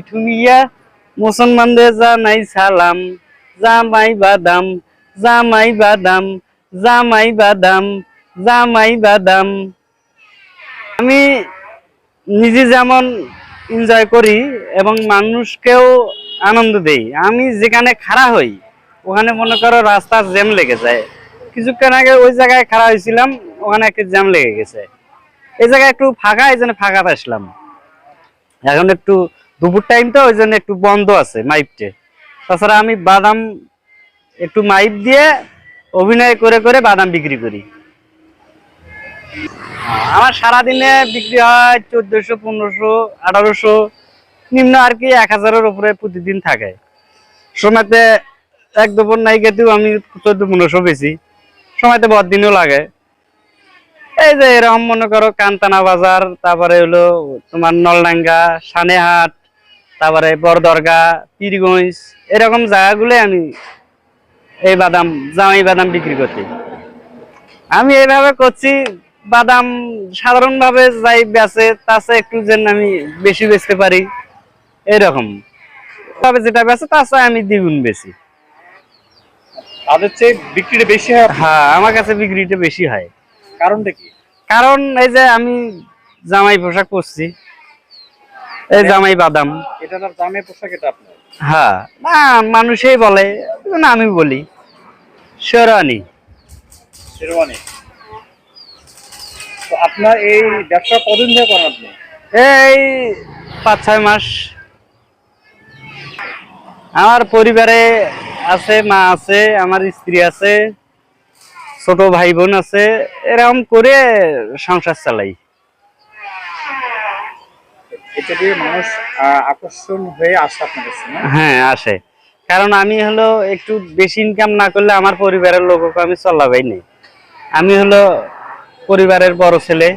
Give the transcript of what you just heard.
ঠুমিয়া মুসলমানদের জানাই সালাম। জামাই বাদাম, জামাই বাদাম, জামাই বাদাম, জামাই বাদাম। আমি নিজে যেমন এনজয় করি এবং মানুষকেও আনন্দ দেই। আমি যেখানে খাড়া হই ওখানে মনে করো রাস্তার জ্যাম লেগে যায়। কিছুক্ষণ আগে ওই জায়গায় খাড়া হয়েছিলাম, ওখানে একটা জ্যাম লেগে গেছে। এই জায়গায় একটু ফাঁকা, এই জন্য ফাঁকাতে আসলাম। এখন একটু দুপুর টাইম তো, ওই জন্য একটু বন্ধ আছে মাইপটে। তাছাড়া আমি বাদাম একটু মাইপ দিয়ে অভিনয় করে করে বাদাম বিক্রি করি। আমার সারাদিনে বিক্রি হয় 1400, 1500, 1800, নিম্ন আর কি 1000-এর উপরে প্রতিদিন থাকে। সময়তে এক দুপুর নাই গেতেও আমি 1400-1500 বেশি, সময়তে বহুত দিনও লাগে। এই যে এরকম মনে করো কান্তানা বাজার, তারপরে হলো তোমার নলডাঙ্গা, সানেহাট, তারপরে বড়দরগা, পীরগঞ্জ, এরকম জায়গাগুলো আমি এই বাদাম, জামাই বাদাম বিক্রি করছি। আমি এইভাবে করছি। বাদাম সাধারণভাবে যাই বেচে তার চেয়ে একটু যেন আমি বেশি বেচতে পারি, এরকম তবে যেটা বেচে তার চেয়ে আমি দ্বিগুণ বেশি। তাদের চেয়ে বিক্রিটা বেশি হয়? হ্যাঁ, আমার কাছে বিক্রিটা বেশি হয়। কারণটা কি? কারণ এই যে আমি জামাই পোশাক পরছি, এই জামাই বাদাম। এটা তার জামাই পোশাক, এটা আপনার? হ্যাঁ, না মানুষই বলে, না আমি বলি শেরওয়ানি। শেরওয়ানি। তো আপনার এই ব্যবসা কতদিন ধরে করেন আপনি? এই 5-6 মাস। আমার পরিবারে আছে, মা আছে, আমার স্ত্রী আছে, ছোট ভাই বোন আছে, এরকম করে সংসার চালাই। এটা দিয়ে মানুষ আকর্ষণ হয়ে আসে আপনার কাছে না? হ্যাঁ, আসে। কারণ আমি হলো একটু বেশি ইনকাম না করলে আমার পরিবারের লোককে আমি চলাবাই নেই। আমি হলো পরিবারের বড় ছেলে।